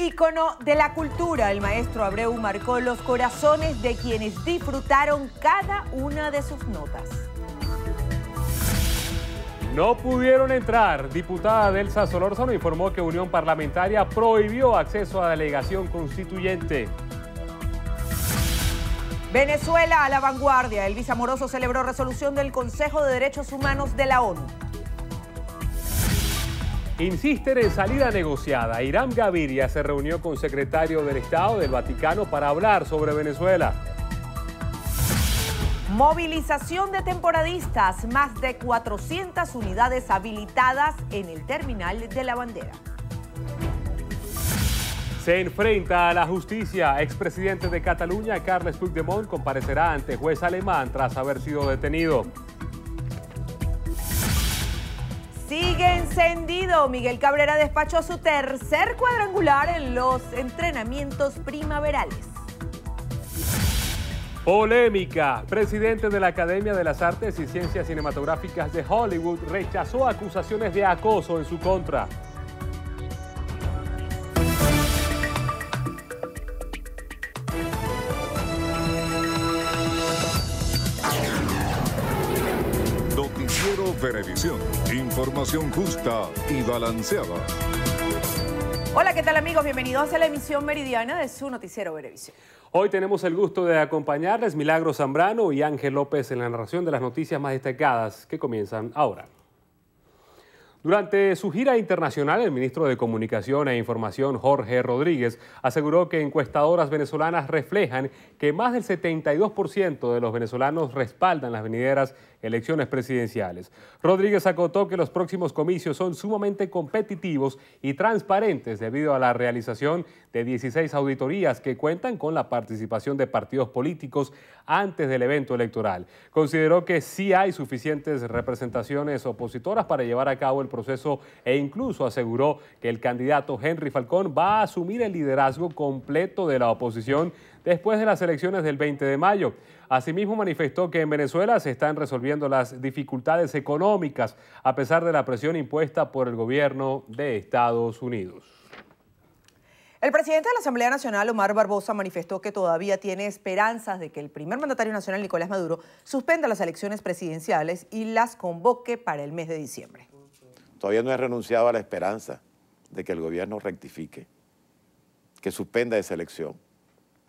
Ícono de la cultura, el maestro Abreu marcó los corazones de quienes disfrutaron cada una de sus notas. No pudieron entrar. Diputada Delsa Solórzano informó que Unión Parlamentaria prohibió acceso a la delegación constituyente. Venezuela a la vanguardia. Elvis Amoroso celebró resolución del Consejo de Derechos Humanos de la ONU. Insisten en salida negociada. Hiram Gaviria se reunió con secretario del Estado del Vaticano para hablar sobre Venezuela. Movilización de temporadistas, más de 400 unidades habilitadas en el terminal de La Bandera. Se enfrenta a la justicia. Expresidente de Cataluña, Carles Puigdemont, comparecerá ante juez alemán tras haber sido detenido. Sigue encendido. Miguel Cabrera despachó su tercer cuadrangular en los entrenamientos primaverales. Polémica. Presidente de la Academia de las Artes y Ciencias Cinematográficas de Hollywood rechazó acusaciones de acoso en su contra. Noticiero Venevisión. Información justa y balanceada. Hola, ¿qué tal amigos? Bienvenidos a la emisión meridiana de su noticiero Venevisión. Hoy tenemos el gusto de acompañarles Milagro Zambrano y Ángel López en la narración de las noticias más destacadas que comienzan ahora. Durante su gira internacional, el ministro de Comunicación e Información, Jorge Rodríguez, aseguró que encuestadoras venezolanas reflejan que más del 72% de los venezolanos respaldan las venideras elecciones presidenciales. Rodríguez acotó que los próximos comicios son sumamente competitivos y transparentes debido a la realización de 16 auditorías que cuentan con la participación de partidos políticos antes del evento electoral. Consideró que sí hay suficientes representaciones opositoras para llevar a cabo el proceso e incluso aseguró que el candidato Henry Falcón va a asumir el liderazgo completo de la oposición después de las elecciones del 20 de mayo. Asimismo, manifestó que en Venezuela se están resolviendo las dificultades económicas a pesar de la presión impuesta por el gobierno de Estados Unidos. El presidente de la Asamblea Nacional, Omar Barbosa, manifestó que todavía tiene esperanzas de que el primer mandatario nacional, Nicolás Maduro, suspenda las elecciones presidenciales y las convoque para el mes de diciembre. Todavía no he renunciado a la esperanza de que el gobierno rectifique, que suspenda esa elección.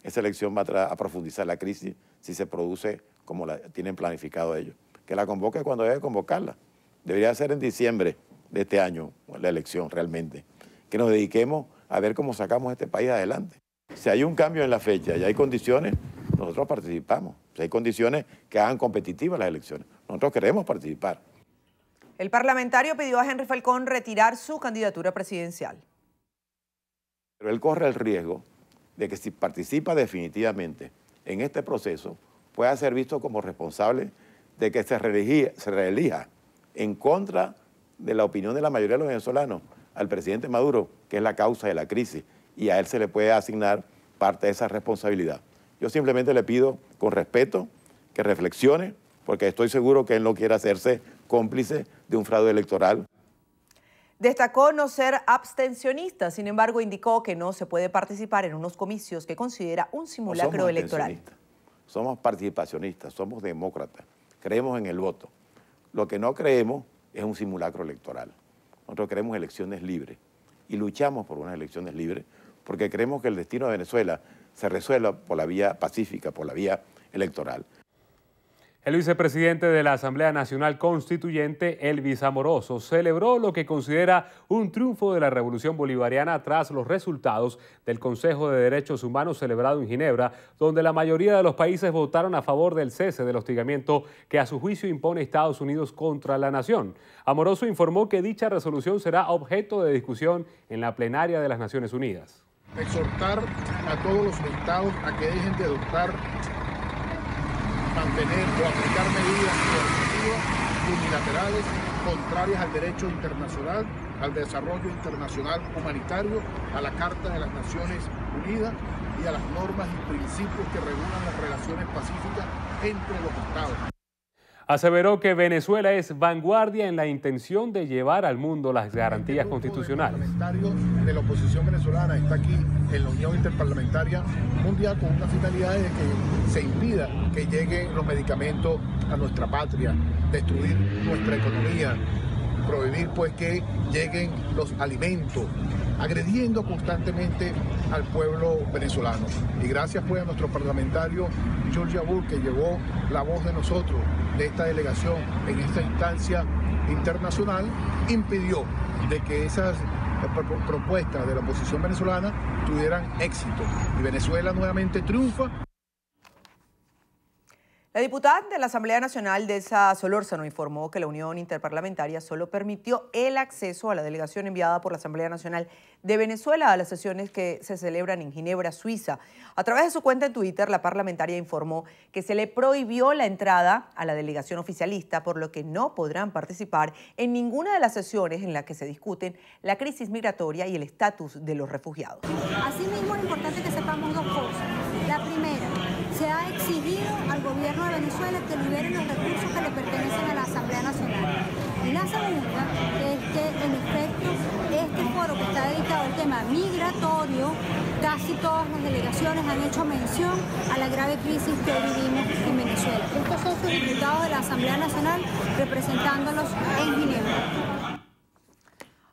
Esa elección va a profundizar la crisis si se produce como la tienen planificado ellos. Que la convoque cuando debe convocarla. Debería ser en diciembre de este año la elección realmente. Que nos dediquemos a ver cómo sacamos este país adelante. Si hay un cambio en la fecha y hay condiciones, nosotros participamos. Si hay condiciones que hagan competitivas las elecciones, nosotros queremos participar. El parlamentario pidió a Henry Falcón retirar su candidatura presidencial. Pero él corre el riesgo de que si participa definitivamente en este proceso, pueda ser visto como responsable de que se reelija en contra de la opinión de la mayoría de los venezolanos al presidente Maduro, que es la causa de la crisis, y a él se le puede asignar parte de esa responsabilidad. Yo simplemente le pido, con respeto, que reflexione, porque estoy seguro que él no quiere hacerse cómplice de un fraude electoral. Destacó no ser abstencionista, sin embargo indicó que no se puede participar en unos comicios que considera un simulacro electoral. Somos participacionistas, somos demócratas, creemos en el voto. Lo que no creemos es un simulacro electoral. Nosotros queremos elecciones libres y luchamos por unas elecciones libres porque creemos que el destino de Venezuela se resuelva por la vía pacífica, por la vía electoral. El vicepresidente de la Asamblea Nacional Constituyente, Elvis Amoroso, celebró lo que considera un triunfo de la Revolución Bolivariana tras los resultados del Consejo de Derechos Humanos celebrado en Ginebra, donde la mayoría de los países votaron a favor del cese del hostigamiento que a su juicio impone Estados Unidos contra la nación. Amoroso informó que dicha resolución será objeto de discusión en la plenaria de las Naciones Unidas. Exhortar a todos los estados a que dejen de adoptar, mantener o aplicar medidas coercitivas, unilaterales, contrarias al derecho internacional, al desarrollo internacional humanitario, a la Carta de las Naciones Unidas y a las normas y principios que regulan las relaciones pacíficas entre los estados. Aseveró que Venezuela es vanguardia en la intención de llevar al mundo las garantías constitucionales. El parlamentario de la oposición venezolana está aquí en la Unión Interparlamentaria Mundial con una finalidad de que se impida que lleguen los medicamentos a nuestra patria, destruir nuestra economía, prohibir pues que lleguen los alimentos, agrediendo constantemente al pueblo venezolano. Y gracias pues a nuestro parlamentario George Abur, que llevó la voz de nosotros, de esta delegación en esta instancia internacional, impidió de que esas propuestas de la oposición venezolana tuvieran éxito. Y Venezuela nuevamente triunfa. La diputada de la Asamblea Nacional, Delsa Solórzano, informó que la Unión Interparlamentaria solo permitió el acceso a la delegación enviada por la Asamblea Nacional de Venezuela a las sesiones que se celebran en Ginebra, Suiza. A través de su cuenta en Twitter, la parlamentaria informó que se le prohibió la entrada a la delegación oficialista, por lo que no podrán participar en ninguna de las sesiones en las que se discuten la crisis migratoria y el estatus de los refugiados. Asimismo, es importante que sepamos dos cosas. La primera, se ha exigido al gobierno de Venezuela que libere los recursos que le pertenecen a la Asamblea Nacional. Y la segunda es que, en efecto, este foro que está dedicado al tema migratorio, casi todas las delegaciones han hecho mención a la grave crisis que hoy vivimos en Venezuela. Estos son sus diputados de la Asamblea Nacional representándolos en Ginebra.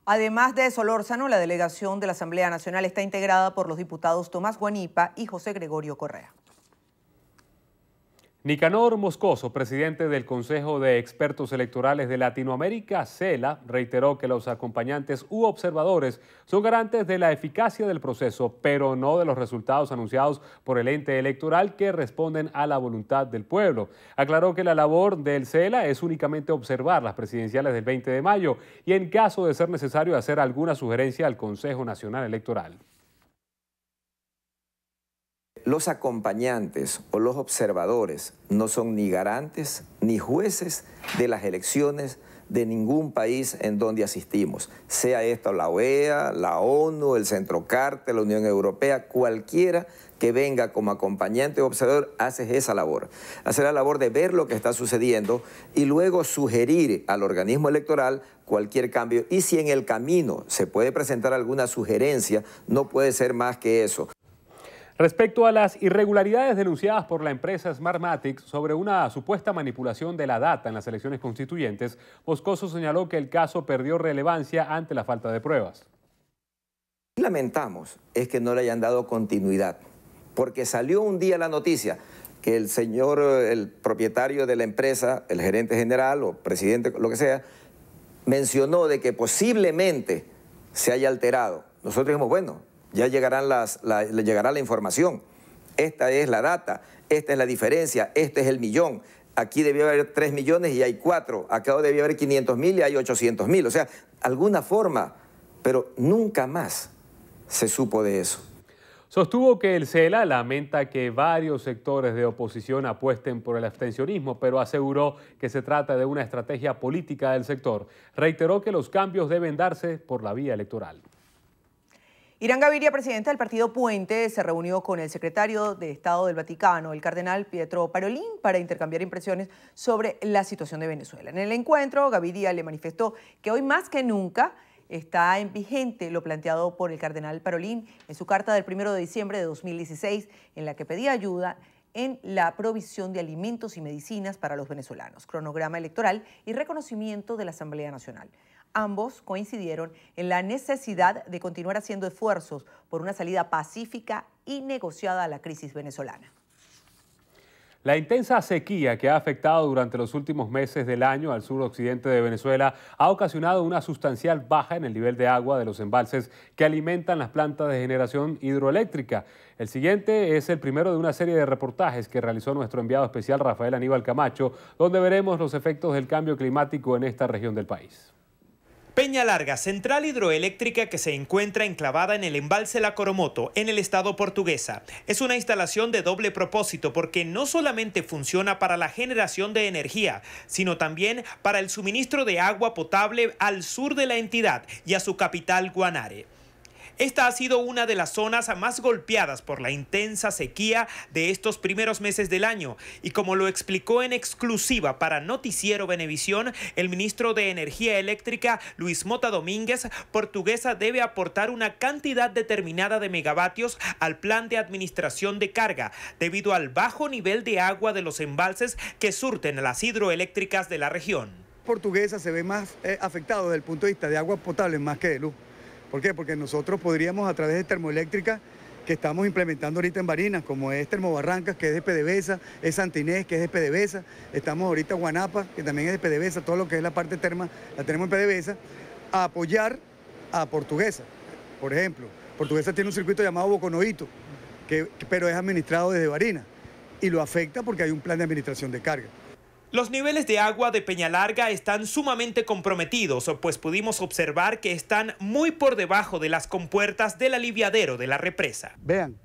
Además de Solórzano, la delegación de la Asamblea Nacional está integrada por los diputados Tomás Guanipa y José Gregorio Correa. Nicanor Moscoso, presidente del Consejo de Expertos Electorales de Latinoamérica, CELA, reiteró que los acompañantes u observadores son garantes de la eficacia del proceso, pero no de los resultados anunciados por el ente electoral que responden a la voluntad del pueblo. Aclaró que la labor del CELA es únicamente observar las presidenciales del 20 de mayo y, en caso de ser necesario, hacer alguna sugerencia al Consejo Nacional Electoral. Los acompañantes o los observadores no son ni garantes ni jueces de las elecciones de ningún país en donde asistimos, sea esto la OEA, la ONU, el Centrocarte, la Unión Europea, cualquiera que venga como acompañante o observador hace esa labor. Hace la labor de ver lo que está sucediendo y luego sugerir al organismo electoral cualquier cambio. Y si en el camino se puede presentar alguna sugerencia, no puede ser más que eso. Respecto a las irregularidades denunciadas por la empresa Smartmatic sobre una supuesta manipulación de la data en las elecciones constituyentes, Moscoso señaló que el caso perdió relevancia ante la falta de pruebas. Lamentamos es que no le hayan dado continuidad, porque salió un día la noticia que el señor, el propietario de la empresa, el gerente general o presidente, lo que sea, mencionó de que posiblemente se haya alterado. Nosotros dijimos, bueno, ya llegará la información. Esta es la data, esta es la diferencia, este es el millón. Aquí debía haber 3 millones y hay 4. Acá debía haber 500.000 y hay 800.000. O sea, alguna forma, pero nunca más se supo de eso. Sostuvo que el CELA lamenta que varios sectores de oposición apuesten por el abstencionismo, pero aseguró que se trata de una estrategia política del sector. Reiteró que los cambios deben darse por la vía electoral. Irán Gaviria, presidenta del Partido Puente, se reunió con el secretario de Estado del Vaticano, el cardenal Pietro Parolin, para intercambiar impresiones sobre la situación de Venezuela. En el encuentro, Gaviria le manifestó que hoy más que nunca está en vigente lo planteado por el cardenal Parolin en su carta del 1 de diciembre de 2016, en la que pedía ayuda en la provisión de alimentos y medicinas para los venezolanos, cronograma electoral y reconocimiento de la Asamblea Nacional. Ambos coincidieron en la necesidad de continuar haciendo esfuerzos por una salida pacífica y negociada a la crisis venezolana. La intensa sequía que ha afectado durante los últimos meses del año al suroccidente de Venezuela ha ocasionado una sustancial baja en el nivel de agua de los embalses que alimentan las plantas de generación hidroeléctrica. El siguiente es el primero de una serie de reportajes que realizó nuestro enviado especial Rafael Aníbal Camacho, donde veremos los efectos del cambio climático en esta región del país. Peña Larga, central hidroeléctrica que se encuentra enclavada en el embalse La Coromoto, en el estado Portuguesa. Es una instalación de doble propósito porque no solamente funciona para la generación de energía, sino también para el suministro de agua potable al sur de la entidad y a su capital, Guanare. Esta ha sido una de las zonas más golpeadas por la intensa sequía de estos primeros meses del año. Y como lo explicó en exclusiva para Noticiero Venevisión, el ministro de Energía Eléctrica, Luis Mota Domínguez, Portuguesa debe aportar una cantidad determinada de megavatios al plan de administración de carga, debido al bajo nivel de agua de los embalses que surten a las hidroeléctricas de la región. Portuguesa se ve más afectado desde el punto de vista de agua potable más que de luz. ¿Por qué? Porque nosotros podríamos, a través de termoeléctricas que estamos implementando ahorita en Barinas, como es Termobarrancas, que es de PDVSA, es Santa Inés, que es de PDVSA, estamos ahorita en Guanapa, que también es de PDVSA, todo lo que es la parte terma la tenemos en PDVSA, a apoyar a Portuguesa. Por ejemplo, Portuguesa tiene un circuito llamado Boconoito, pero es administrado desde Barinas y lo afecta porque hay un plan de administración de carga. Los niveles de agua de Peñalarga están sumamente comprometidos, pues pudimos observar que están muy por debajo de las compuertas del aliviadero de la represa. Vean,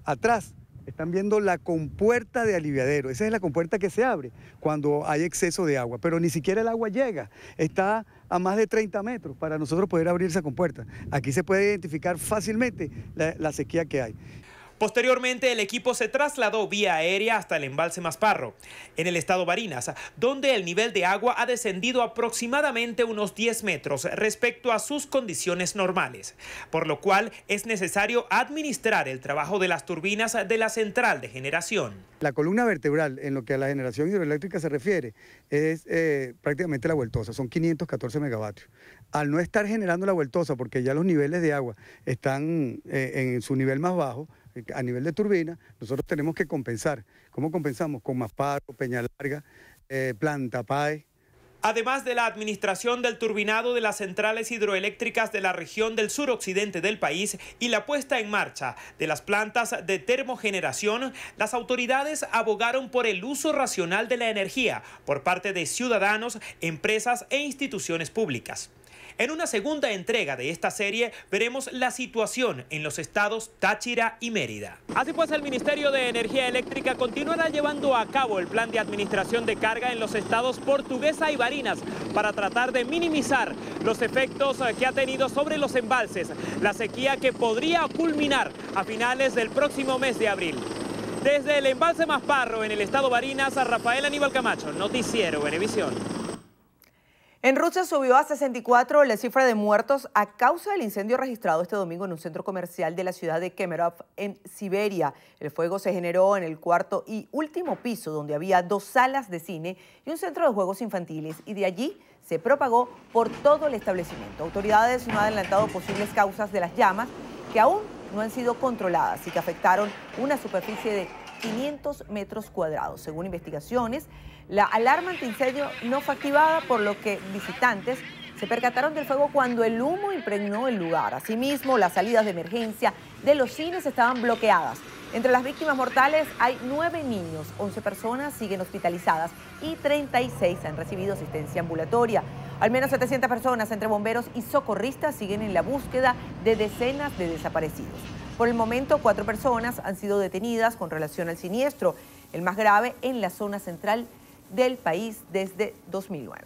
atrás están viendo la compuerta de aliviadero. Esa es la compuerta que se abre cuando hay exceso de agua, pero ni siquiera el agua llega. Está a más de 30 metros para nosotros poder abrir esa compuerta. Aquí se puede identificar fácilmente la sequía que hay. Posteriormente, el equipo se trasladó vía aérea hasta el embalse Masparro, en el estado Barinas, donde el nivel de agua ha descendido aproximadamente unos 10 metros respecto a sus condiciones normales, por lo cual es necesario administrar el trabajo de las turbinas de la central de generación. La columna vertebral, en lo que a la generación hidroeléctrica se refiere, es prácticamente la vueltosa, son 514 megavatios. Al no estar generando la vueltosa, porque ya los niveles de agua están en su nivel más bajo, a nivel de turbina, nosotros tenemos que compensar. ¿Cómo compensamos? Con Masparro, Peñalarga, Planta Paez. Además de la administración del turbinado de las centrales hidroeléctricas de la región del suroccidente del país y la puesta en marcha de las plantas de termogeneración, las autoridades abogaron por el uso racional de la energía por parte de ciudadanos, empresas e instituciones públicas. En una segunda entrega de esta serie veremos la situación en los estados Táchira y Mérida. Así pues, el Ministerio de Energía Eléctrica continuará llevando a cabo el plan de administración de carga en los estados Portuguesa y Barinas para tratar de minimizar los efectos que ha tenido sobre los embalses la sequía que podría culminar a finales del próximo mes de abril. Desde el embalse Masparro en el estado Barinas, a Rafael Aníbal Camacho, Noticiero Venevisión. En Rusia subió a 64 la cifra de muertos a causa del incendio registrado este domingo en un centro comercial de la ciudad de Kemerov, en Siberia. El fuego se generó en el cuarto y último piso, donde había 2 salas de cine y un centro de juegos infantiles, y de allí se propagó por todo el establecimiento. Autoridades no han adelantado posibles causas de las llamas, que aún no han sido controladas y que afectaron una superficie de 500 metros cuadrados. Según investigaciones, la alarma antiincendio no fue activada, por lo que visitantes se percataron del fuego cuando el humo impregnó el lugar. Asimismo, las salidas de emergencia de los cines estaban bloqueadas. Entre las víctimas mortales hay 9 niños, 11 personas siguen hospitalizadas y 36 han recibido asistencia ambulatoria. Al menos 700 personas, entre bomberos y socorristas, siguen en la búsqueda de decenas de desaparecidos. Por el momento, 4 personas han sido detenidas con relación al siniestro, el más grave en la zona central del país desde 2009.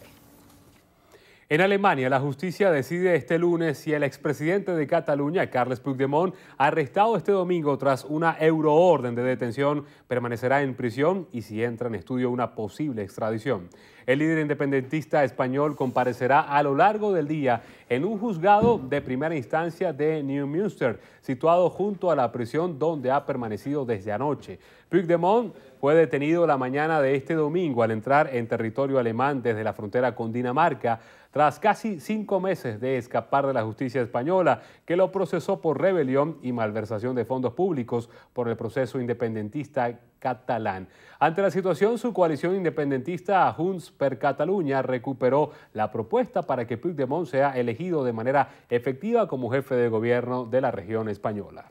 En Alemania, la justicia decide este lunes si el expresidente de Cataluña, Carles Puigdemont, arrestado este domingo tras una euroorden de detención, permanecerá en prisión y si entra en estudio una posible extradición. El líder independentista español comparecerá a lo largo del día en un juzgado de primera instancia de Neumünster, situado junto a la prisión donde ha permanecido desde anoche. Puigdemont fue detenido la mañana de este domingo al entrar en territorio alemán desde la frontera con Dinamarca, tras casi 5 meses de escapar de la justicia española, que lo procesó por rebelión y malversación de fondos públicos por el proceso independentista catalán. Ante la situación, su coalición independentista Junts per Catalunya recuperó la propuesta para que Puigdemont sea elegido de manera efectiva como jefe de gobierno de la región española.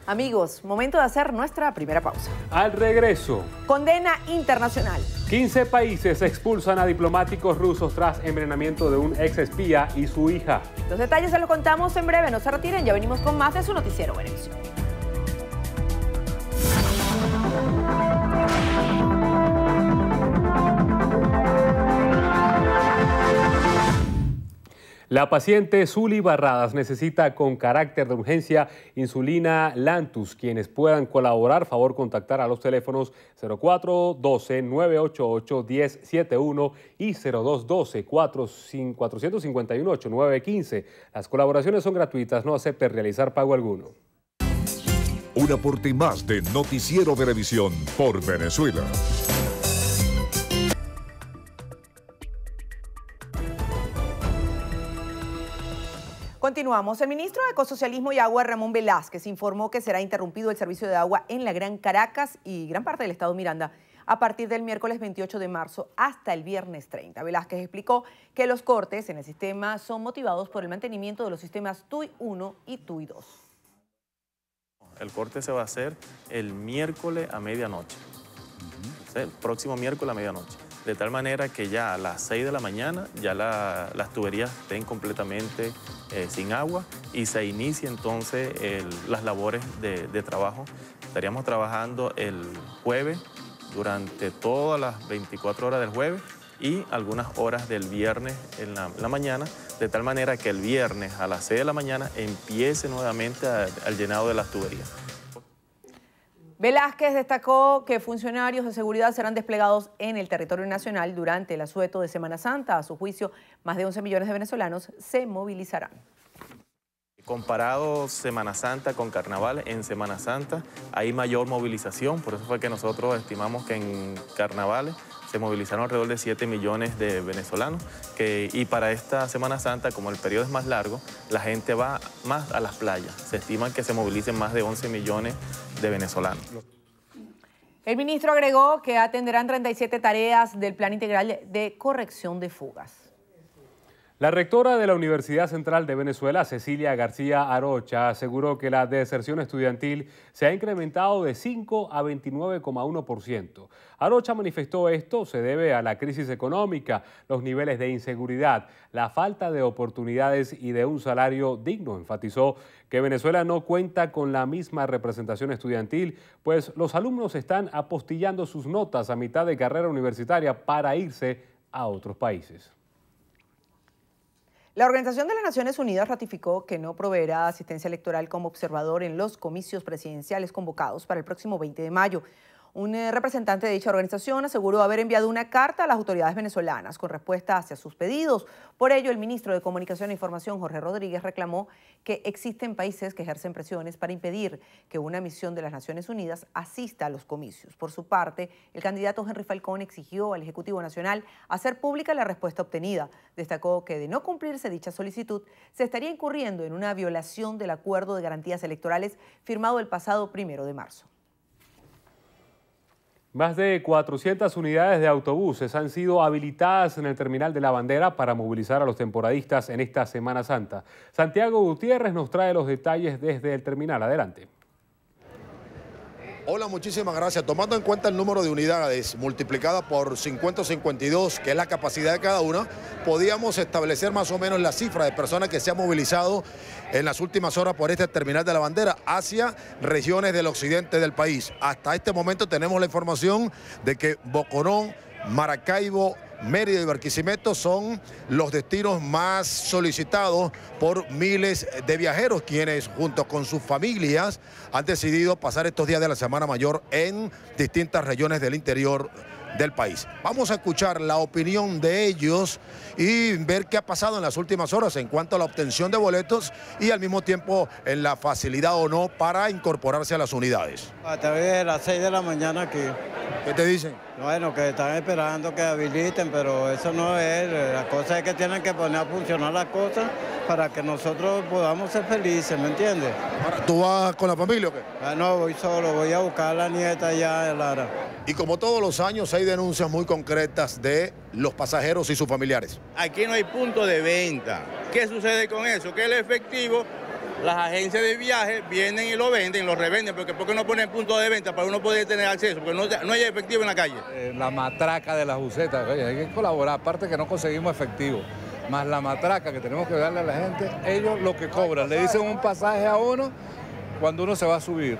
Amigos, momento de hacer nuestra primera pausa. Al regreso. Condena internacional. 15 países expulsan a diplomáticos rusos tras envenenamiento de un exespía y su hija. Los detalles se los contamos en breve, no se retiren, ya venimos con más de su Noticiero Venevisión. La paciente Zuli Barradas necesita con carácter de urgencia insulina Lantus. Quienes puedan colaborar, favor contactar a los teléfonos 0412-988-1071 y 0212-451-8915. Las colaboraciones son gratuitas, no acepte realizar pago alguno. Un aporte más de Noticiero Venevisión por Venezuela. Continuamos. El ministro de Ecosocialismo y Agua, Ramón Velázquez, informó que será interrumpido el servicio de agua en la Gran Caracas y gran parte del estado Miranda a partir del miércoles 28 de marzo hasta el viernes 30. Velázquez explicó que los cortes en el sistema son motivados por el mantenimiento de los sistemas TUI 1 y TUI 2. El corte se va a hacer el miércoles a medianoche, el próximo miércoles a medianoche. De tal manera que ya a las 6 de la mañana ya las tuberías estén completamente sin agua y se inicie entonces las labores de trabajo. Estaríamos trabajando el jueves durante todas las 24 horas del jueves y algunas horas del viernes en la mañana, de tal manera que el viernes a las 6 de la mañana empiece nuevamente al llenado de las tuberías. Velázquez destacó que funcionarios de seguridad serán desplegados en el territorio nacional durante el asueto de Semana Santa. A su juicio, más de 11 millones de venezolanos se movilizarán. Comparado Semana Santa con Carnaval, en Semana Santa hay mayor movilización, por eso fue que nosotros estimamos que en Carnavales se movilizaron alrededor de 7 millones de venezolanos y para esta Semana Santa, como el periodo es más largo, la gente va más a las playas. Se estima que se movilicen más de 11 millones de venezolanos. El ministro agregó que atenderán 37 tareas del Plan Integral de Corrección de Fugas. La rectora de la Universidad Central de Venezuela, Cecilia García Arocha, aseguró que la deserción estudiantil se ha incrementado de 5 a 29,1%. Arocha manifestó esto se debe a la crisis económica, los niveles de inseguridad, la falta de oportunidades y de un salario digno. Enfatizó que Venezuela no cuenta con la misma representación estudiantil, pues los alumnos están apostillando sus notas a mitad de carrera universitaria para irse a otros países. La Organización de las Naciones Unidas ratificó que no proveerá asistencia electoral como observador en los comicios presidenciales convocados para el próximo 20 de mayo. Un representante de dicha organización aseguró haber enviado una carta a las autoridades venezolanas con respuesta hacia sus pedidos. Por ello, el ministro de Comunicación e Información, Jorge Rodríguez, reclamó que existen países que ejercen presiones para impedir que una misión de las Naciones Unidas asista a los comicios. Por su parte, el candidato Henry Falcón exigió al Ejecutivo Nacional hacer pública la respuesta obtenida. Destacó que de no cumplirse dicha solicitud, se estaría incurriendo en una violación del Acuerdo de Garantías Electorales firmado el pasado 1 de marzo. Más de 400 unidades de autobuses han sido habilitadas en el terminal de La Bandera para movilizar a los temporadistas en esta Semana Santa. Santiago Gutiérrez nos trae los detalles desde el terminal. Adelante. Hola, muchísimas gracias. Tomando en cuenta el número de unidades multiplicada por 50 o 52, que es la capacidad de cada una, podíamos establecer más o menos la cifra de personas que se han movilizado en las últimas horas por este terminal de La Bandera hacia regiones del occidente del país. Hasta este momento tenemos la información de que Bocorón, Maracaibo, Mérida y Barquisimeto son los destinos más solicitados por miles de viajeros, quienes junto con sus familias han decidido pasar estos días de la Semana Mayor en distintas regiones del interior del país. Vamos a escuchar la opinión de ellos y ver qué ha pasado en las últimas horas en cuanto a la obtención de boletos y al mismo tiempo en la facilidad o no para incorporarse a las unidades. A través de las 6 de la mañana aquí. ¿Qué te dicen? Bueno, que están esperando que habiliten, pero eso no es. La cosa es que tienen que poner a funcionar las cosas para que nosotros podamos ser felices, ¿me entiendes? Ahora, ¿tú vas con la familia o qué? No, voy solo, voy a buscar a la nieta allá de Lara. Y como todos los años hay denuncias muy concretas de los pasajeros y sus familiares. Aquí no hay punto de venta. ¿Qué sucede con eso? Que el efectivo, las agencias de viaje vienen y lo venden, lo revenden, porque ¿por qué no ponen punto de venta para uno poder tener acceso? Porque no hay efectivo en la calle. La matraca de las busetas, oye, hay que colaborar, aparte que no conseguimos efectivo, más la matraca que tenemos que darle a la gente, ellos lo que cobran, le dicen un pasaje a uno cuando uno se va a subir.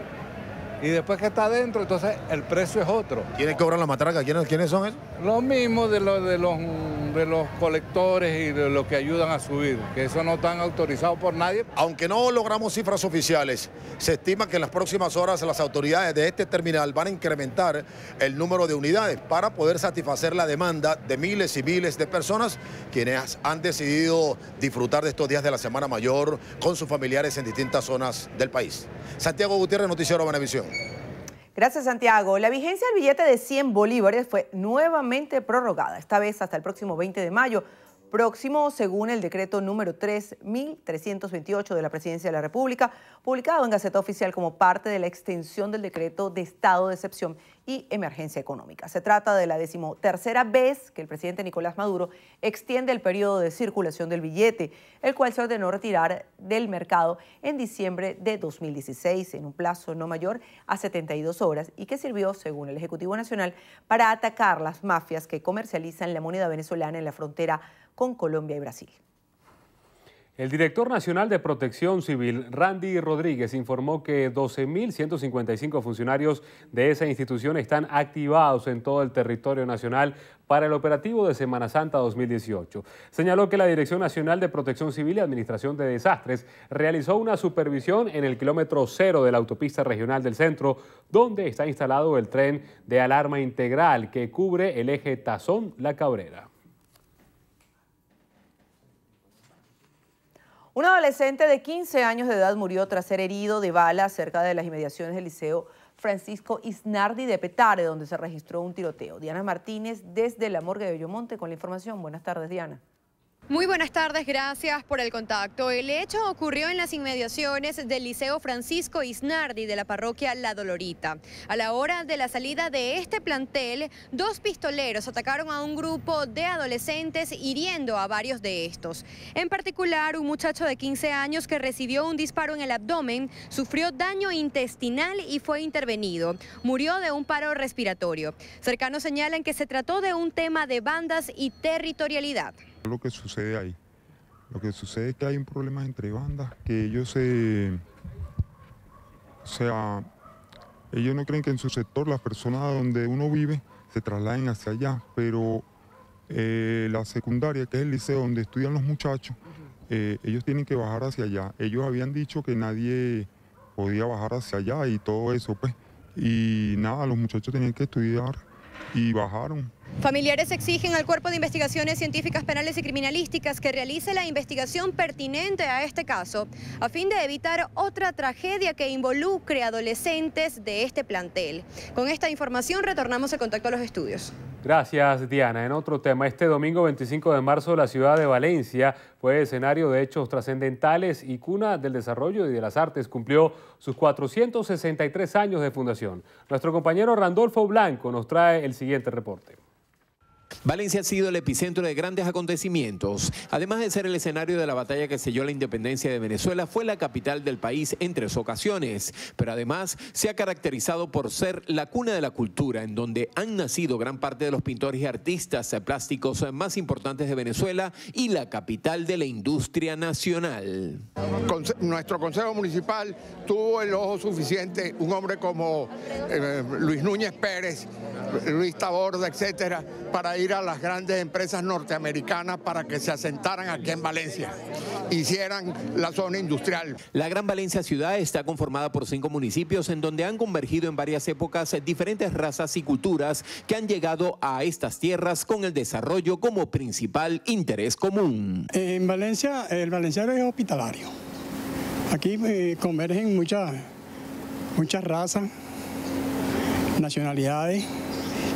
Y después que está adentro, entonces el precio es otro. ¿Quiénes cobran la matraca? ¿Quiénes son esos? Los mismos de los de los colectores y de los que ayudan a subir, que eso no están autorizados por nadie. Aunque no logramos cifras oficiales, se estima que en las próximas horas las autoridades de este terminal van a incrementar el número de unidades para poder satisfacer la demanda de miles y miles de personas quienes han decidido disfrutar de estos días de la Semana Mayor con sus familiares en distintas zonas del país. Santiago Gutiérrez, Noticiero Venevisión. Gracias, Santiago. La vigencia del billete de 100 bolívares fue nuevamente prorrogada, esta vez hasta el próximo 20 de mayo, próximo según el decreto número 3328 de la Presidencia de la República, publicado en Gaceta Oficial como parte de la extensión del decreto de estado de excepción y emergencia económica. Se trata de la 13ª vez que el presidente Nicolás Maduro extiende el periodo de circulación del billete, el cual se ordenó retirar del mercado en diciembre de 2016 en un plazo no mayor a 72 horas y que sirvió, según el Ejecutivo Nacional, para atacar las mafias que comercializan la moneda venezolana en la frontera con Colombia y Brasil. El director nacional de Protección Civil, Randy Rodríguez, informó que 12.155 funcionarios de esa institución están activados en todo el territorio nacional para el operativo de Semana Santa 2018. Señaló que la Dirección Nacional de Protección Civil y Administración de Desastres realizó una supervisión en el kilómetro 0 de la autopista regional del centro, donde está instalado el tren de alarma integral que cubre el eje Tazón-La Cabrera. Un adolescente de 15 años de edad murió tras ser herido de bala cerca de las inmediaciones del Liceo Francisco Isnardi de Petare, donde se registró un tiroteo. Diana Martínez, desde la morgue de Bellomonte, con la información. Buenas tardes, Diana. Muy buenas tardes, gracias por el contacto. El hecho ocurrió en las inmediaciones del Liceo Francisco Isnardi de la parroquia La Dolorita. A la hora de la salida de este plantel, 2 pistoleros atacaron a un grupo de adolescentes, hiriendo a varios de estos. En particular, un muchacho de 15 años que recibió un disparo en el abdomen, sufrió daño intestinal y fue intervenido. Murió de un paro respiratorio. Cercanos señalan que se trató de un tema de bandas y territorialidad. Lo que sucede ahí. Lo que sucede es que hay un problema entre bandas, que ellos ellos no creen que en su sector las personas donde uno vive se trasladen hacia allá, pero la secundaria, que es el liceo donde estudian los muchachos, ellos tienen que bajar hacia allá. Ellos habían dicho que nadie podía bajar hacia allá y todo eso, pues. Y nada, los muchachos tenían que estudiar y bajaron. Familiares exigen al Cuerpo de Investigaciones Científicas Penales y Criminalísticas que realice la investigación pertinente a este caso, a fin de evitar otra tragedia que involucre a adolescentes de este plantel. Con esta información retornamos el contacto a los estudios. Gracias, Diana. En otro tema, este domingo 25 de marzo la ciudad de Valencia fue escenario de hechos trascendentales y cuna del desarrollo y de las artes. Cumplió sus 463 años de fundación. Nuestro compañero Randolfo Blanco nos trae el siguiente reporte. Valencia ha sido el epicentro de grandes acontecimientos. Además de ser el escenario de la batalla que selló la independencia de Venezuela, fue la capital del país en 3 ocasiones. Pero además se ha caracterizado por ser la cuna de la cultura, en donde han nacido gran parte de los pintores y artistas plásticos más importantes de Venezuela y la capital de la industria nacional. Nuestro Consejo Municipal tuvo el ojo suficiente, un hombre como Luis Núñez Pérez, Luis Taborda, etcétera, para ir a las grandes empresas norteamericanas para que se asentaran aquí en Valencia, hicieran la zona industrial. La Gran Valencia ciudad está conformada por 5 municipios en donde han convergido en varias épocas diferentes razas y culturas que han llegado a estas tierras con el desarrollo como principal interés común. En Valencia, el valenciano es hospitalario. Aquí convergen muchas razas, nacionalidades.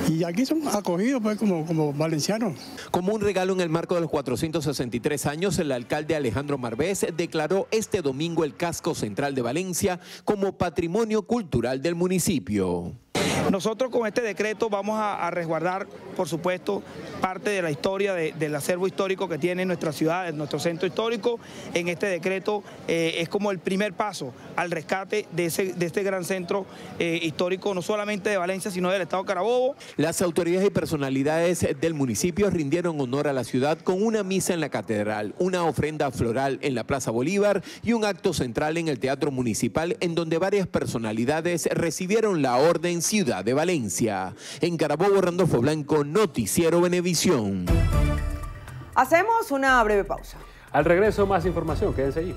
Y aquí son acogidos pues, como valencianos. Como un regalo en el marco de los 463 años, el alcalde Alejandro Marbés declaró este domingo el casco central de Valencia como patrimonio cultural del municipio. Nosotros con este decreto vamos a resguardar, por supuesto, parte de la historia del acervo histórico que tiene nuestra ciudad, nuestro centro histórico. En este decreto es como el primer paso al rescate de este gran centro histórico, no solamente de Valencia, sino del estado Carabobo. Las autoridades y personalidades del municipio rindieron honor a la ciudad con una misa en la catedral, una ofrenda floral en la Plaza Bolívar y un acto central en el Teatro Municipal, en donde varias personalidades recibieron la Orden Ciudad de Valencia. En Carabobo, Randolfo Blanco, Noticiero Venevisión. Hacemos una breve pausa. Al regreso, más información. Quédense allí.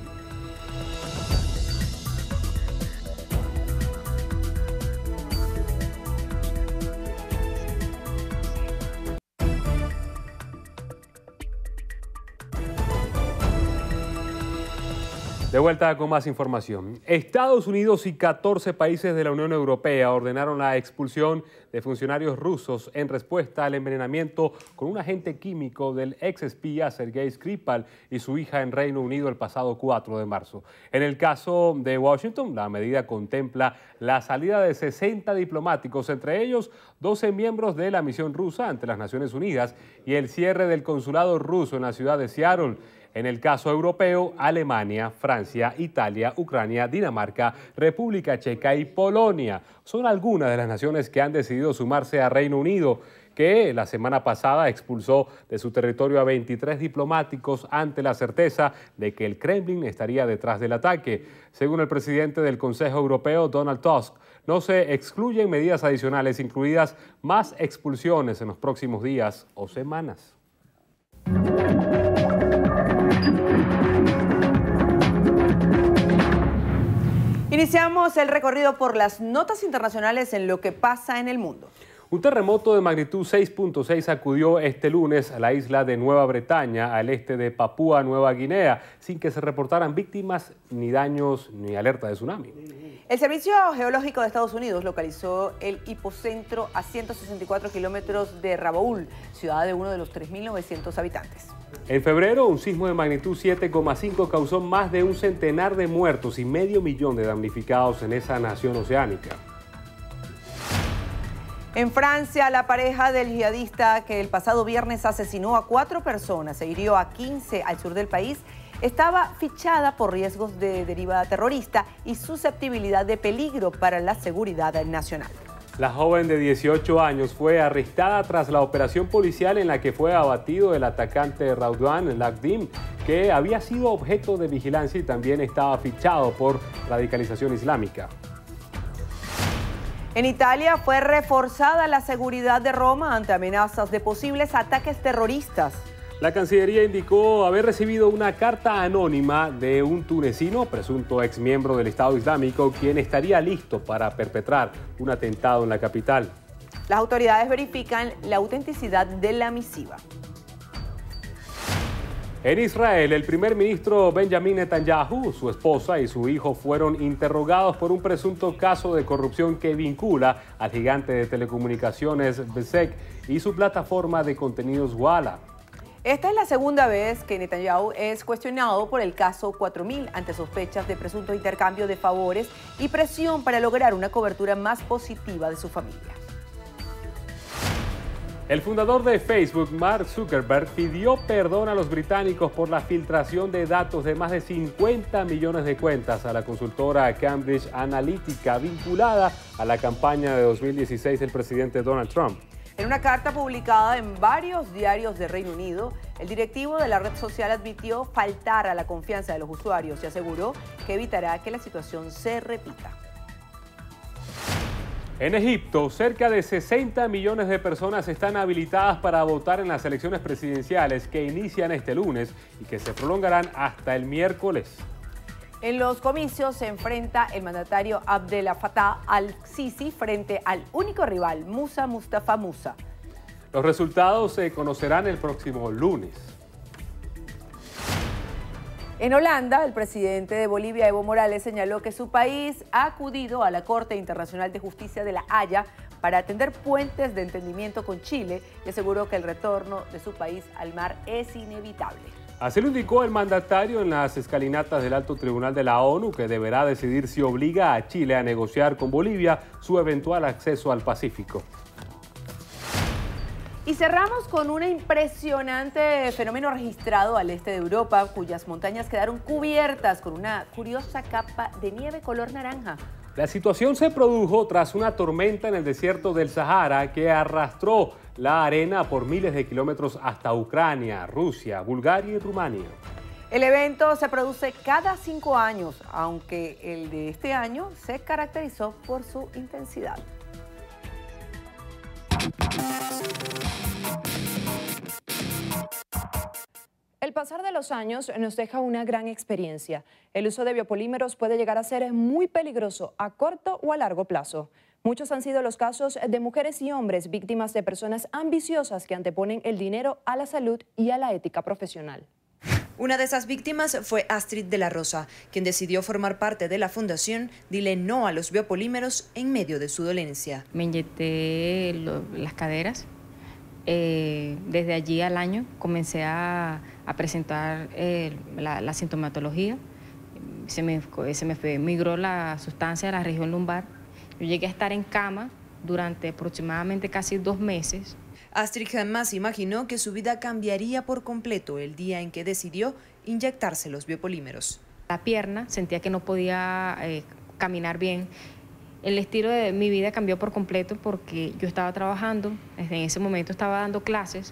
De vuelta con más información. Estados Unidos y 14 países de la Unión Europea ordenaron la expulsión de funcionarios rusos en respuesta al envenenamiento con un agente químico del ex espía Sergei Skripal y su hija en Reino Unido el pasado 4 de marzo. En el caso de Washington, la medida contempla la salida de 60 diplomáticos, entre ellos 12 miembros de la misión rusa ante las Naciones Unidas, y el cierre del consulado ruso en la ciudad de Seattle. En el caso europeo, Alemania, Francia, Italia, Ucrania, Dinamarca, República Checa y Polonia son algunas de las naciones que han decidido sumarse a Reino Unido, que la semana pasada expulsó de su territorio a 23 diplomáticos ante la certeza de que el Kremlin estaría detrás del ataque. Según el presidente del Consejo Europeo, Donald Tusk, no se excluyen medidas adicionales, incluidas más expulsiones en los próximos días o semanas. Iniciamos el recorrido por las notas internacionales en lo que pasa en el mundo. Un terremoto de magnitud 6.6 sacudió este lunes a la isla de Nueva Bretaña, al este de Papúa Nueva Guinea, sin que se reportaran víctimas, ni daños, ni alerta de tsunami. El Servicio Geológico de Estados Unidos localizó el hipocentro a 164 kilómetros de Rabaul, ciudad de uno de los 3.900 habitantes. En febrero, un sismo de magnitud 7,5 causó más de un centenar de muertos y medio millón de damnificados en esa nación oceánica. En Francia, la pareja del yihadista que el pasado viernes asesinó a 4 personas e hirió a 15 al sur del país estaba fichada por riesgos de deriva terrorista y susceptibilidad de peligro para la seguridad nacional. La joven de 18 años fue arrestada tras la operación policial en la que fue abatido el atacante Raudouan Lagdim, que había sido objeto de vigilancia y también estaba fichado por radicalización islámica. En Italia fue reforzada la seguridad de Roma ante amenazas de posibles ataques terroristas. La Cancillería indicó haber recibido una carta anónima de un tunecino, presunto exmiembro del Estado Islámico, quien estaría listo para perpetrar un atentado en la capital. Las autoridades verifican la autenticidad de la misiva. En Israel, el primer ministro Benjamin Netanyahu, su esposa y su hijo fueron interrogados por un presunto caso de corrupción que vincula al gigante de telecomunicaciones Bezeq y su plataforma de contenidos Walla. Esta es la segunda vez que Netanyahu es cuestionado por el caso 4000 ante sospechas de presunto intercambio de favores y presión para lograr una cobertura más positiva de su familia. El fundador de Facebook, Mark Zuckerberg, pidió perdón a los británicos por la filtración de datos de más de 50 millones de cuentas a la consultora Cambridge Analytica vinculada a la campaña de 2016 del presidente Donald Trump. En una carta publicada en varios diarios de Reino Unido, el directivo de la red social admitió faltar a la confianza de los usuarios y aseguró que evitará que la situación se repita. En Egipto, cerca de 60 millones de personas están habilitadas para votar en las elecciones presidenciales que inician este lunes y que se prolongarán hasta el miércoles. En los comicios se enfrenta el mandatario Abdel Fattah al-Sisi frente al único rival, Musa Mustafa Musa. Los resultados se conocerán el próximo lunes. En Holanda, el presidente de Bolivia, Evo Morales, señaló que su país ha acudido a la Corte Internacional de Justicia de La Haya para atender puentes de entendimiento con Chile y aseguró que el retorno de su país al mar es inevitable. Así lo indicó el mandatario en las escalinatas del Alto Tribunal de la ONU, que deberá decidir si obliga a Chile a negociar con Bolivia su eventual acceso al Pacífico. Y cerramos con un impresionante fenómeno registrado al este de Europa, cuyas montañas quedaron cubiertas con una curiosa capa de nieve color naranja. La situación se produjo tras una tormenta en el desierto del Sahara que arrastró la arena por miles de kilómetros hasta Ucrania, Rusia, Bulgaria y Rumania. El evento se produce cada 5 años, aunque el de este año se caracterizó por su intensidad. los años nos deja una gran experiencia. El uso de biopolímeros puede llegar a ser muy peligroso a corto o a largo plazo. Muchos han sido los casos de mujeres y hombres víctimas de personas ambiciosas que anteponen el dinero a la salud y a la ética profesional. Una de esas víctimas fue Astrid de la Rosa, quien decidió formar parte de la fundación Dile No a los Biopolímeros en medio de su dolencia. Me inyecté las caderas. Desde allí al año comencé a presentar la sintomatología. Se me migró la sustancia a la región lumbar. Yo llegué a estar en cama durante aproximadamente casi 2 meses. Astrid jamás imaginó que su vida cambiaría por completo el día en que decidió inyectarse los biopolímeros. La pierna, sentía que no podía caminar bien. El estilo de mi vida cambió por completo porque yo estaba trabajando, desde ese momento estaba dando clases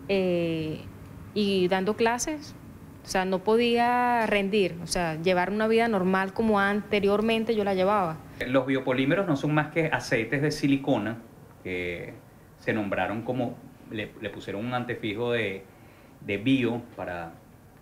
y dando clases, o sea, no podía rendir, o sea, llevar una vida normal como anteriormente yo la llevaba. Los biopolímeros no son más que aceites de silicona que se nombraron como, le pusieron un antefijo de bio para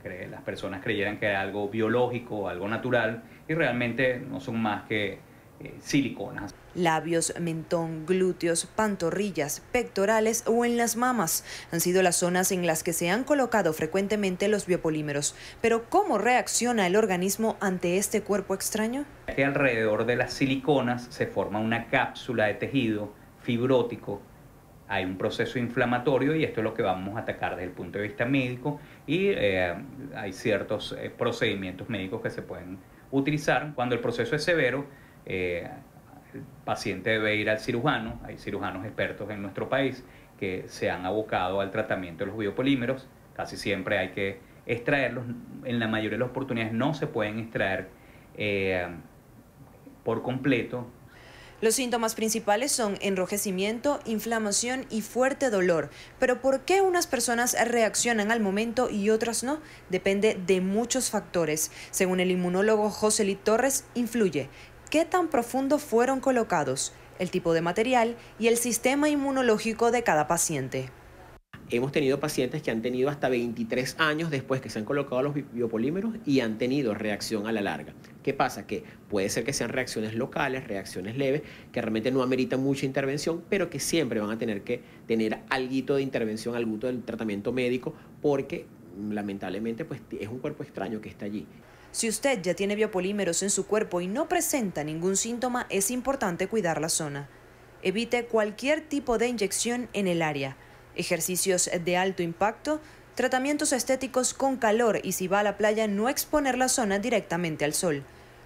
que las personas creyeran que era algo biológico, algo natural, y realmente no son más que siliconas. Labios, mentón, glúteos, pantorrillas, pectorales o en las mamas han sido las zonas en las que se han colocado frecuentemente los biopolímeros. Pero ¿cómo reacciona el organismo ante este cuerpo extraño? Que alrededor de las siliconas se forma una cápsula de tejido fibrótico. Hay un proceso inflamatorio y esto es lo que vamos a atacar desde el punto de vista médico, y hay ciertos procedimientos médicos que se pueden utilizar. Cuando el proceso es severo, el paciente debe ir al cirujano. Hay cirujanos expertos en nuestro país que se han abocado al tratamiento de los biopolímeros. Casi siempre hay que extraerlos. En la mayoría de las oportunidades no se pueden extraer por completo. Los síntomas principales son enrojecimiento, inflamación y fuerte dolor. Pero ¿por qué unas personas reaccionan al momento y otras no? Depende de muchos factores. Según el inmunólogo Josely Torres, influye qué tan profundo fueron colocados, el tipo de material y el sistema inmunológico de cada paciente. Hemos tenido pacientes que han tenido hasta 23 años después que se han colocado los biopolímeros y han tenido reacción a la larga. ¿Qué pasa? Que puede ser que sean reacciones locales, reacciones leves, que realmente no ameritan mucha intervención, pero que siempre van a tener que tener alguito de intervención, alguito del tratamiento médico, porque lamentablemente pues, es un cuerpo extraño que está allí. Si usted ya tiene biopolímeros en su cuerpo y no presenta ningún síntoma, es importante cuidar la zona. Evite cualquier tipo de inyección en el área. Ejercicios de alto impacto, tratamientos estéticos con calor y si va a la playa no exponer la zona directamente al sol.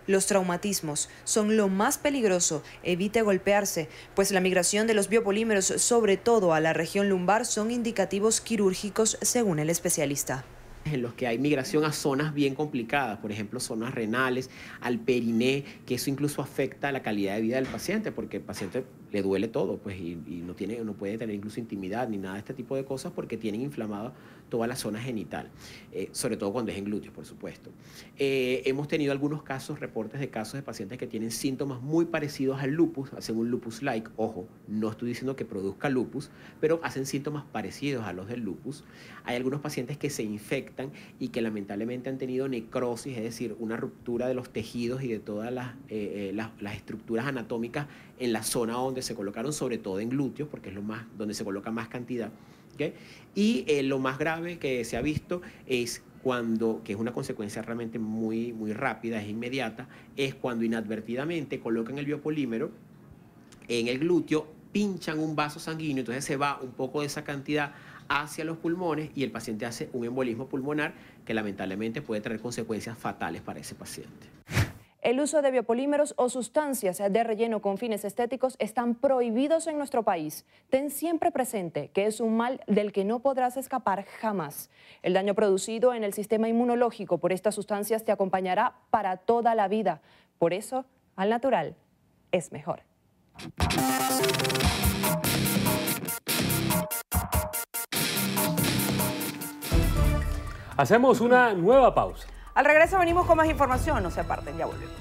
Los traumatismos son lo más peligroso, evite golpearse, pues la migración de los biopolímeros, sobre todo a la región lumbar, son indicativos quirúrgicos según el especialista. En los que hay migración a zonas bien complicadas, por ejemplo, zonas renales, al periné, que eso incluso afecta la calidad de vida del paciente, porque el paciente le duele todo, pues, y no puede tener incluso intimidad ni nada de este tipo de cosas porque tienen inflamada toda la zona genital, sobre todo cuando es en glúteos, por supuesto. Hemos tenido algunos casos, reportes de casos de pacientes que tienen síntomas muy parecidos al lupus, hacen un lupus-like, ojo, no estoy diciendo que produzca lupus, pero hacen síntomas parecidos a los del lupus. Hay algunos pacientes que se infectan y que lamentablemente han tenido necrosis, es decir, una ruptura de los tejidos y de todas las estructuras anatómicas en la zona donde se colocaron, sobre todo en glúteos, porque es donde se coloca más cantidad. ¿Okay? Y lo más grave que se ha visto es que es una consecuencia realmente muy, muy rápida, es inmediata, es cuando inadvertidamente colocan el biopolímero en el glúteo, pinchan un vaso sanguíneo, entonces se va un poco de esa cantidad hacia los pulmones y el paciente hace un embolismo pulmonar que lamentablemente puede traer consecuencias fatales para ese paciente. El uso de biopolímeros o sustancias de relleno con fines estéticos están prohibidos en nuestro país. Ten siempre presente que es un mal del que no podrás escapar jamás. El daño producido en el sistema inmunológico por estas sustancias te acompañará para toda la vida. Por eso, al natural es mejor. Hacemos una nueva pausa. Al regreso venimos con más información, no se aparten, ya volvemos.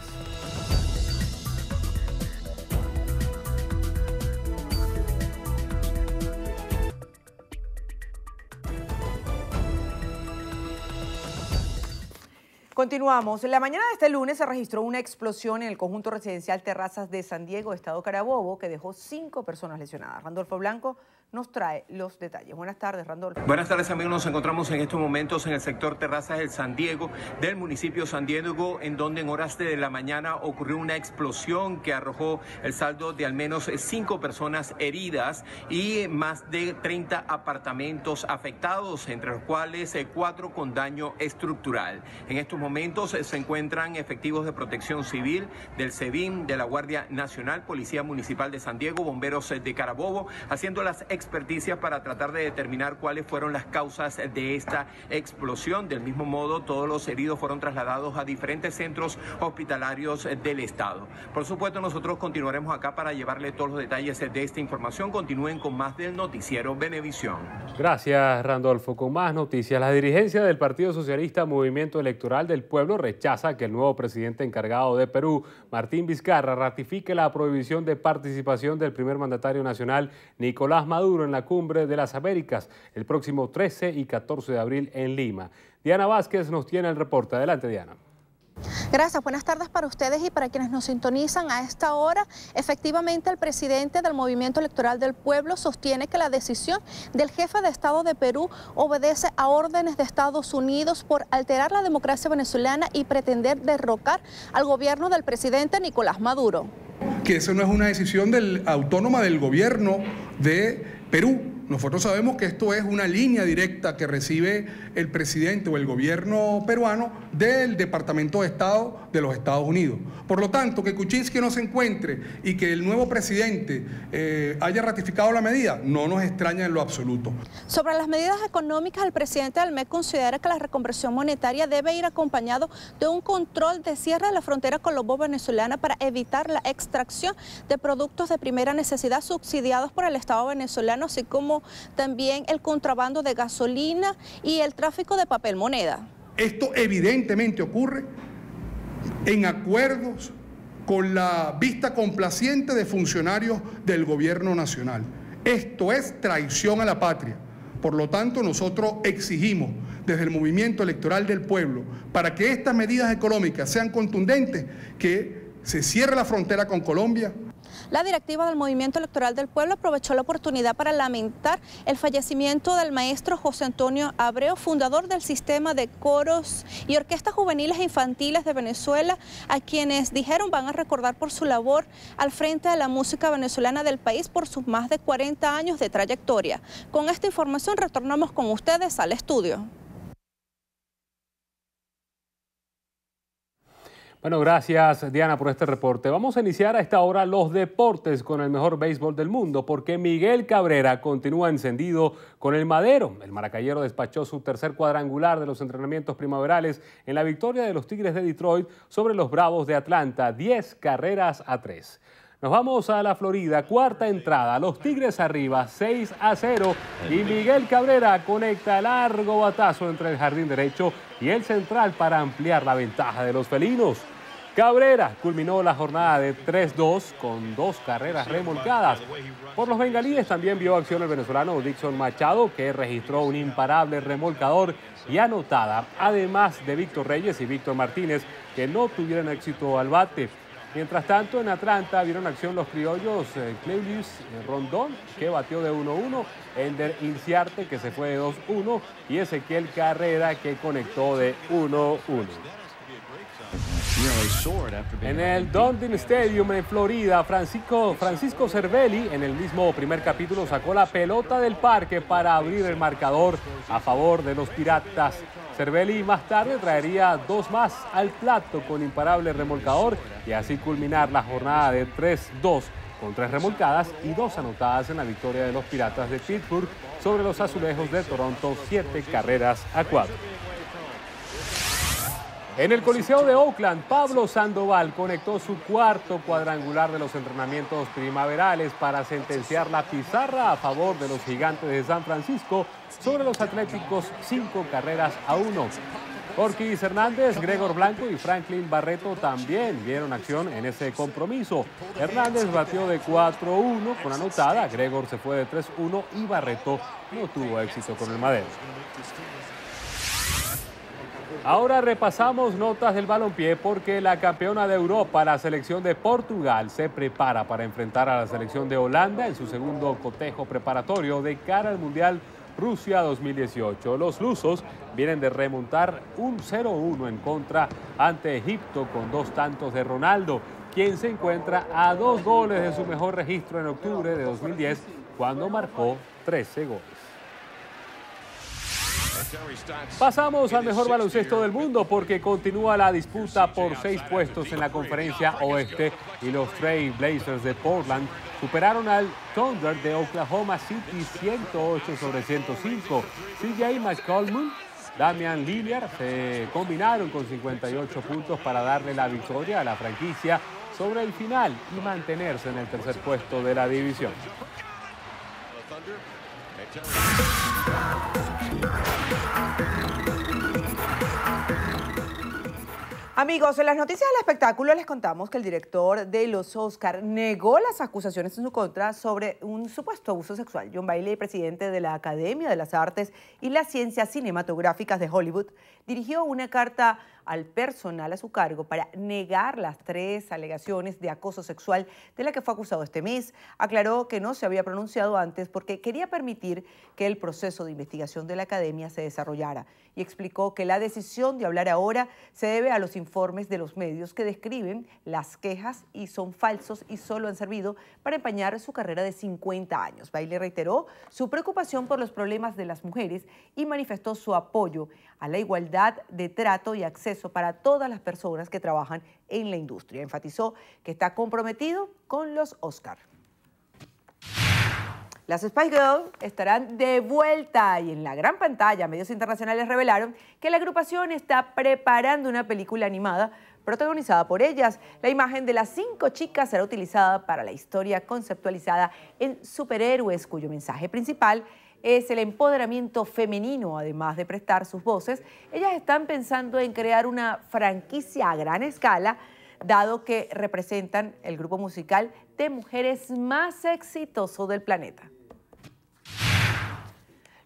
Continuamos. En la mañana de este lunes se registró una explosión en el conjunto residencial Terrazas de San Diego, Estado Carabobo, que dejó 5 personas lesionadas. Randolfo Blanco nos trae los detalles. Buenas tardes, Randolfo. Buenas tardes, amigos. Nos encontramos en estos momentos en el sector Terrazas de San Diego del municipio San Diego, en donde en horas de la mañana ocurrió una explosión que arrojó el saldo de al menos 5 personas heridas y más de 30 apartamentos afectados, entre los cuales 4 con daño estructural. En estos momentos se encuentran efectivos de protección civil, del SEBIN, de la Guardia Nacional, Policía Municipal de San Diego, bomberos de Carabobo, haciendo las experticias para tratar de determinar cuáles fueron las causas de esta explosión. Del mismo modo, todos los heridos fueron trasladados a diferentes centros hospitalarios del estado. Por supuesto, nosotros continuaremos acá para llevarle todos los detalles de esta información. Continúen con más del noticiero Venevisión. Gracias, Randolfo. Con más noticias, la dirigencia del Partido Socialista Movimiento Electoral del Pueblo rechaza que el nuevo presidente encargado de Perú, Martín Vizcarra, ratifique la prohibición de participación del primer mandatario nacional, Nicolás Maduro, en la Cumbre de las Américas el próximo 13 y 14 de abril en Lima. Diana Vázquez nos tiene el reporte. Adelante, Diana. Gracias, buenas tardes para ustedes y para quienes nos sintonizan a esta hora. Efectivamente, el presidente del Movimiento Electoral del Pueblo sostiene que la decisión del jefe de Estado de Perú obedece a órdenes de Estados Unidos por alterar la democracia venezolana y pretender derrocar al gobierno del presidente Nicolás Maduro. Que eso no es una decisión autónoma del gobierno de Perú. Nosotros sabemos que esto es una línea directa que recibe el presidente o el gobierno peruano del Departamento de Estado de los Estados Unidos. Por lo tanto, que Kuczynski no se encuentre y que el nuevo presidente haya ratificado la medida, no nos extraña en lo absoluto. Sobre las medidas económicas, el presidente del MEC considera que la reconversión monetaria debe ir acompañado de un control de cierre de la frontera colombo-venezolana para evitar la extracción de productos de primera necesidad subsidiados por el Estado venezolano, así como también el contrabando de gasolina y el tráfico de papel moneda. Esto evidentemente ocurre en acuerdos con la vista complaciente de funcionarios del gobierno nacional. Esto es traición a la patria. Por lo tanto, nosotros exigimos desde el Movimiento Electoral del Pueblo, para que estas medidas económicas sean contundentes, que se cierre la frontera con Colombia. La directiva del Movimiento Electoral del Pueblo aprovechó la oportunidad para lamentar el fallecimiento del maestro José Antonio Abreu, fundador del sistema de coros y orquestas juveniles e infantiles de Venezuela, a quienes dijeron van a recordar por su labor al frente de la música venezolana del país por sus más de 40 años de trayectoria. Con esta información retornamos con ustedes al estudio. Bueno, gracias Diana por este reporte. Vamos a iniciar a esta hora los deportes con el mejor béisbol del mundo, porque Miguel Cabrera continúa encendido con el madero. El maracayero despachó su tercer cuadrangular de los entrenamientos primaverales en la victoria de los Tigres de Detroit sobre los Bravos de Atlanta, 10-3. Nos vamos a la Florida, cuarta entrada, los Tigres arriba 6-0 y Miguel Cabrera conecta largo batazo entre el jardín derecho y el central para ampliar la ventaja de los felinos. Cabrera culminó la jornada de 3-2 con 2 carreras remolcadas. Por los bengalíes también vio acción el venezolano Dixon Machado, que registró un imparable remolcador y anotada, además de Víctor Reyes y Víctor Martínez, que no tuvieron éxito al bate. Mientras tanto, en Atlanta vieron acción los criollos Cleveland Rondón, que batió de 1-1, Ender Inciarte, que se fue de 2-1, y Ezequiel Carrera, que conectó de 1-1. En el Dundee Stadium en Florida, Francisco Cervelli en el mismo primer capítulo sacó la pelota del parque para abrir el marcador a favor de los Piratas. Cervelli más tarde traería 2 más al plato con imparable remolcador y así culminar la jornada de 3-2 con 3 remolcadas y 2 anotadas en la victoria de los Piratas de Pittsburgh sobre los Azulejos de Toronto, 7-4. En el Coliseo de Oakland, Pablo Sandoval conectó su cuarto cuadrangular de los entrenamientos primaverales para sentenciar la pizarra a favor de los Gigantes de San Francisco sobre los Atléticos 5-1. Orquídez Hernández, Gregor Blanco y Franklin Barreto también vieron acción en ese compromiso. Hernández batió de 4-1 con anotada, Gregor se fue de 3-1 y Barreto no tuvo éxito con el madero. Ahora repasamos notas del balompié porque la campeona de Europa, la selección de Portugal, se prepara para enfrentar a la selección de Holanda en su segundo cotejo preparatorio de cara al Mundial Rusia 2018. Los lusos vienen de remontar un 0-1 en contra ante Egipto con 2 tantos de Ronaldo, quien se encuentra a 2 goles de su mejor registro en octubre de 2010 cuando marcó 13 goles. Pasamos al mejor baloncesto del mundo porque continúa la disputa por 6 puestos en la conferencia oeste y los Trail Blazers de Portland superaron al Thunder de Oklahoma City 108-105. CJ McCollum, Damian Lillard se combinaron con 58 puntos para darle la victoria a la franquicia sobre el final y mantenerse en el tercer puesto de la división. Amigos, en las noticias del espectáculo les contamos que el director de los Oscar negó las acusaciones en su contra sobre un supuesto abuso sexual. John Bailey, presidente de la Academia de las Artes y las Ciencias Cinematográficas de Hollywood, dirigió una carta al personal a su cargo para negar las 3 alegaciones de acoso sexual de la que fue acusado este mes. Aclaró que no se había pronunciado antes porque quería permitir que el proceso de investigación de la Academia se desarrollara y explicó que la decisión de hablar ahora se debe a los informes de los medios que describen las quejas y son falsos y solo han servido para empañar su carrera de 50 años. Bailey reiteró su preocupación por los problemas de las mujeres y manifestó su apoyo a la igualdad de trato y acceso para todas las personas que trabajan en la industria. Enfatizó que está comprometido con los Oscar. Las Spice Girls estarán de vuelta y en la gran pantalla medios internacionales revelaron que la agrupación está preparando una película animada protagonizada por ellas. La imagen de las 5 chicas será utilizada para la historia conceptualizada en Superhéroes, cuyo mensaje principal es el empoderamiento femenino. Además de prestar sus voces, ellas están pensando en crear una franquicia a gran escala, dado que representan el grupo musical de mujeres más exitoso del planeta.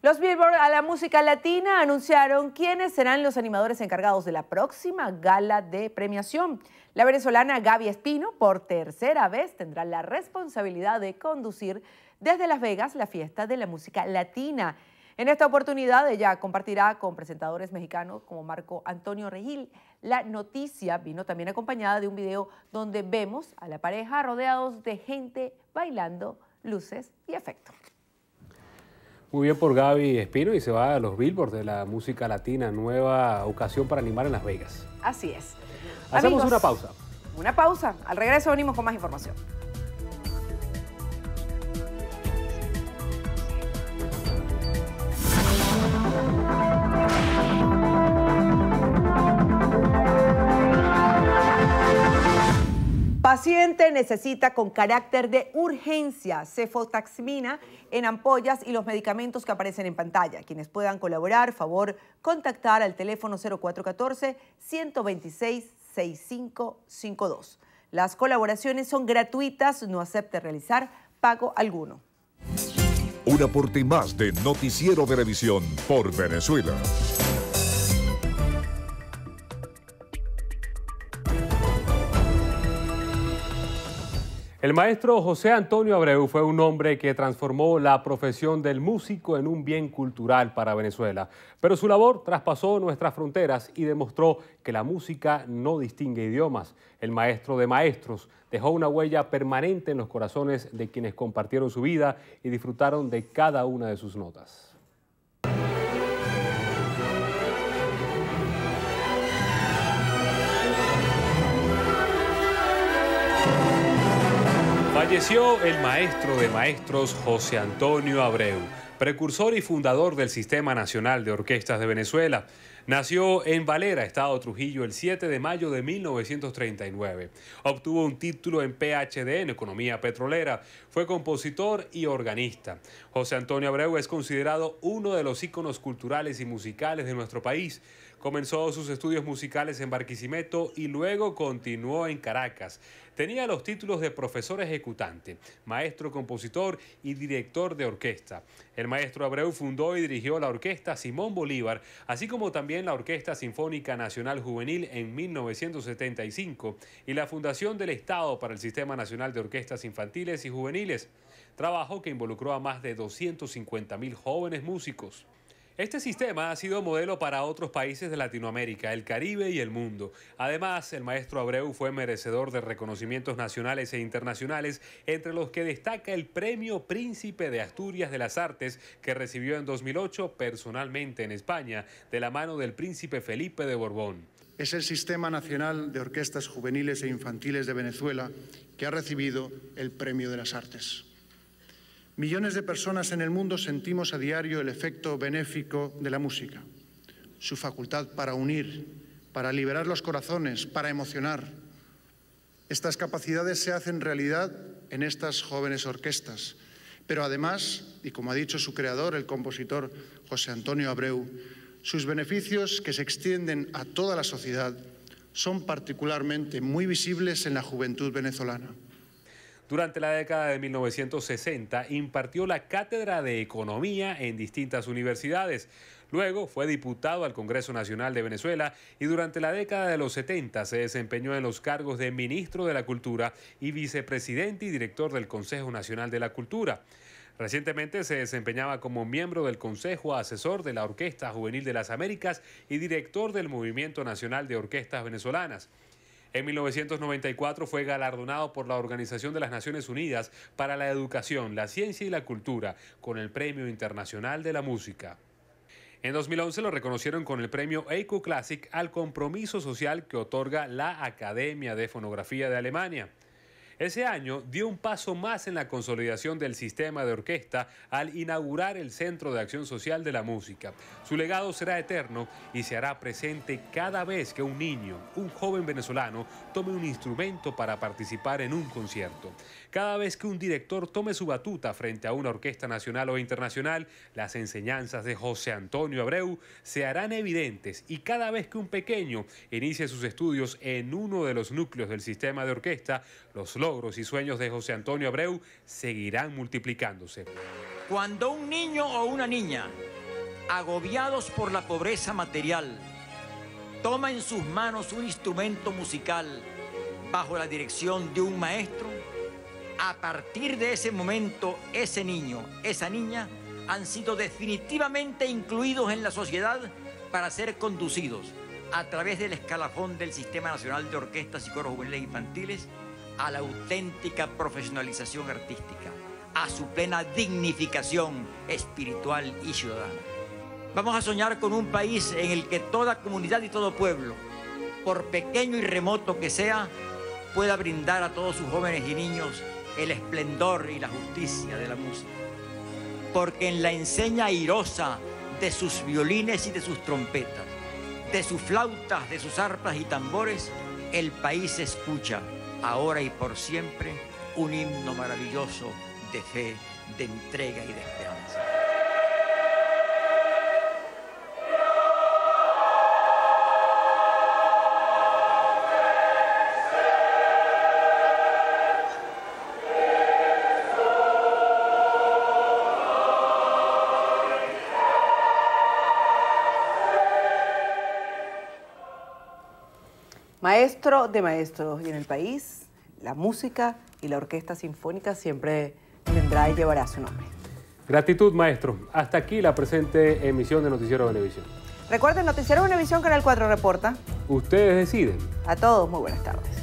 Los Billboard a la música latina anunciaron quiénes serán los animadores encargados de la próxima gala de premiación. La venezolana Gaby Espino, por tercera vez, tendrá la responsabilidad de conducir desde Las Vegas la fiesta de la música latina. En esta oportunidad ella compartirá con presentadores mexicanos como Marco Antonio Regil. La noticia vino también acompañada de un video donde vemos a la pareja rodeados de gente bailando, luces y efectos. Muy bien por Gaby Espino y se va a los Billboard de la música latina, nueva ocasión para animar en Las Vegas. Así es. Hacemos Amigos, una pausa. Una pausa. Al regreso venimos con más información. Paciente necesita con carácter de urgencia cefotaximina en ampollas y los medicamentos que aparecen en pantalla. Quienes puedan colaborar, favor contactar al teléfono 0414-126-6552. Las colaboraciones son gratuitas, no acepte realizar pago alguno. Un aporte más de Noticiero Venevisión por Venezuela. El maestro José Antonio Abreu fue un hombre que transformó la profesión del músico en un bien cultural para Venezuela. Pero su labor traspasó nuestras fronteras y demostró que la música no distingue idiomas. El maestro de maestros dejó una huella permanente en los corazones de quienes compartieron su vida y disfrutaron de cada una de sus notas. Falleció el maestro de maestros José Antonio Abreu, precursor y fundador del Sistema Nacional de Orquestas de Venezuela. Nació en Valera, Estado Trujillo, el 7 de mayo de 1939. Obtuvo un título en PhD en Economía Petrolera. Fue compositor y organista. José Antonio Abreu es considerado uno de los íconos culturales y musicales de nuestro país. Comenzó sus estudios musicales en Barquisimeto y luego continuó en Caracas. Tenía los títulos de profesor ejecutante, maestro compositor y director de orquesta. El maestro Abreu fundó y dirigió la Orquesta Simón Bolívar, así como también la Orquesta Sinfónica Nacional Juvenil en 1975 y la Fundación del Estado para el Sistema Nacional de Orquestas Infantiles y Juveniles, trabajo que involucró a más de 250.000 jóvenes músicos. Este sistema ha sido modelo para otros países de Latinoamérica, el Caribe y el mundo. Además, el maestro Abreu fue merecedor de reconocimientos nacionales e internacionales, entre los que destaca el Premio Príncipe de Asturias de las Artes, que recibió en 2008 personalmente en España, de la mano del príncipe Felipe de Borbón. Es el Sistema Nacional de Orquestas Juveniles e Infantiles de Venezuela que ha recibido el Premio de las Artes. Millones de personas en el mundo sentimos a diario el efecto benéfico de la música, su facultad para unir, para liberar los corazones, para emocionar. Estas capacidades se hacen realidad en estas jóvenes orquestas, pero además, y como ha dicho su creador, el compositor José Antonio Abreu, sus beneficios, que se extienden a toda la sociedad, son particularmente muy visibles en la juventud venezolana. Durante la década de 1960 impartió la cátedra de Economía en distintas universidades. Luego fue diputado al Congreso Nacional de Venezuela y durante la década de los 70 se desempeñó en los cargos de Ministro de la Cultura y Vicepresidente y Director del Consejo Nacional de la Cultura. Recientemente se desempeñaba como miembro del Consejo Asesor de la Orquesta Juvenil de las Américas y director del Movimiento Nacional de Orquestas Venezolanas. En 1994 fue galardonado por la Organización de las Naciones Unidas para la Educación, la Ciencia y la Cultura con el Premio Internacional de la Música. En 2011 lo reconocieron con el premio EICO Classic al compromiso social que otorga la Academia de Fonografía de Alemania. Ese año dio un paso más en la consolidación del sistema de orquesta al inaugurar el Centro de Acción Social de la Música. Su legado será eterno y se hará presente cada vez que un niño, un joven venezolano, tome un instrumento para participar en un concierto. Cada vez que un director tome su batuta frente a una orquesta nacional o internacional, las enseñanzas de José Antonio Abreu se harán evidentes y cada vez que un pequeño inicie sus estudios en uno de los núcleos del sistema de orquesta, los logros y sueños de José Antonio Abreu seguirán multiplicándose. Cuando un niño o una niña, agobiados por la pobreza material, toma en sus manos un instrumento musical bajo la dirección de un maestro, a partir de ese momento, ese niño, esa niña, han sido definitivamente incluidos en la sociedad para ser conducidos a través del escalafón del Sistema Nacional de Orquestas y Coros Juveniles e Infantiles a la auténtica profesionalización artística, a su plena dignificación espiritual y ciudadana. Vamos a soñar con un país en el que toda comunidad y todo pueblo, por pequeño y remoto que sea, pueda brindar a todos sus jóvenes y niños el esplendor y la justicia de la música. Porque en la enseña airosa de sus violines y de sus trompetas, de sus flautas, de sus arpas y tambores, el país escucha, ahora y por siempre, un himno maravilloso de fe, de entrega y de esperanza. Maestro de maestros, y en el país la música y la orquesta sinfónica siempre tendrá y llevará su nombre. Gratitud, maestro. Hasta aquí la presente emisión de Noticiero Venevisión. Recuerden, Noticiero Venevisión, Canal 4 reporta. Ustedes deciden. A todos, muy buenas tardes.